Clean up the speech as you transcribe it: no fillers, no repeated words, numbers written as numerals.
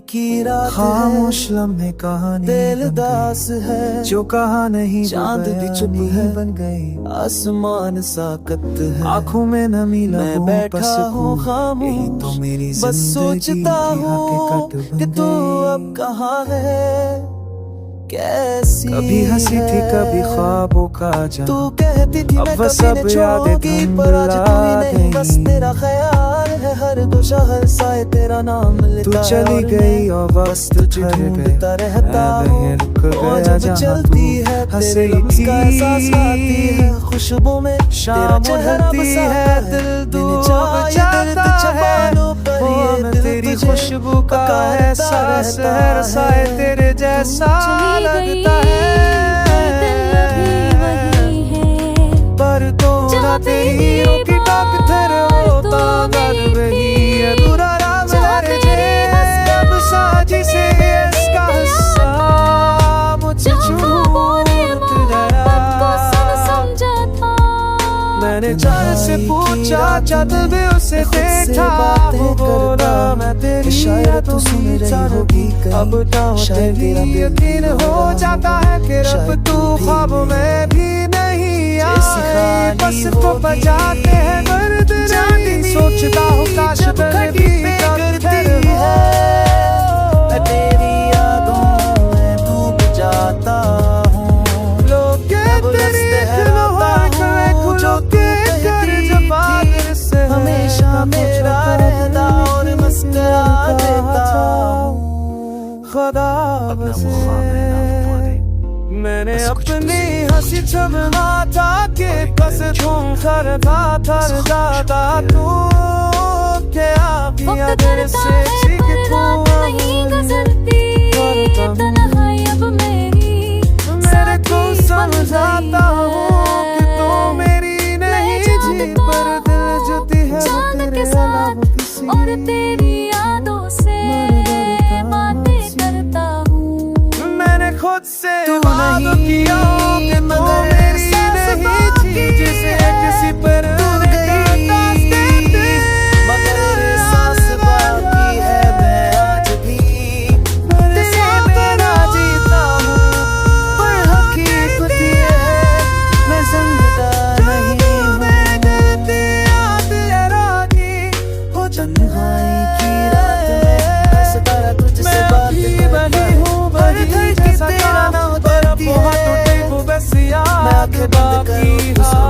की रात खामोश लम्हे कहानी दिल दास है जो कहा नहीं, चांद भी चुप है बन गई, आसमान साकत है आंखों में नमी मैं बैठा हूँ खामोश तो मेरी बस सोचता हूँ कि तू अब कहाँ है, कैसी कभी हंसी थी कभी ख्वाबों का तू जहां, कहती थी मैं अब कभी सब न यादें छोड़ूंगी पर आज तू ही नहीं, बस तेरा ख्याल है हर गुशा हर साए तेरा नाम लेता तू है चली और गई मैं और बस वक्त तुझे ठहर ढूंढता गए, रहता हूँ रुक और गया जब जहां चलती है तू हंस तेरे रही लफ्ज़ का एहसास थी। आती है खुशबू में शाम तेरा चेहरा ढलती बसाता है, है दिल दिन डूब जाए दर्द जाता है, जबानों पर वो ये मैं दिल तेरी तुझे खुशबू का पुकारता एहसास रहता है, रसाए है। तेरे जैसा लगता है, पर तोड़ा तेरी रोकी टाक तेरे होता दर वही अधूरा राम हर जे अब साजी से इसका हिस्सा मुझे छूट गया। मैंने चाह से पूछा जब भी उसे देखा, वो बोला मैं तेरी शायद तो सुन रही होगी, अब शायद तेरा यकीन हो जाता है कि रब तू ख्वाब में भी नहीं आए, बस को बजाते हैं दर्द नहीं, सोचता हूँ काश मैंने भी करती है, मैं तेरी यादों में डूब जाता हूँ, लोग तेरी खिलौना जो के कर जबान से हमेशा मेरा रहता और मुस्कुरा देता हूँ खुदा मैंने अपनी हंसी थमना के बस तुम थर जाता तू क्या किया दिल से चीख मेरे को समझाता हूँ कि तू मेरी नहीं जी, पर दिल जुती है तेरे अलावा किसी और तेरी यादों से बातें करता हूँ। मैंने खुद से वादा किया कि तू मेरी नहीं जी, जिसे किसी पर मगर एहसास बाकी है, मैं आज भी तेरे बिना जीता हूँ, पर हकीकत ये है मैं जिंदा नहीं हूँ, तन्हाई की रात में मैं सितारा तुझसे बात करता हूँ, पर धरती तेरा नाम करती है, मैं आँखें बंद करूँ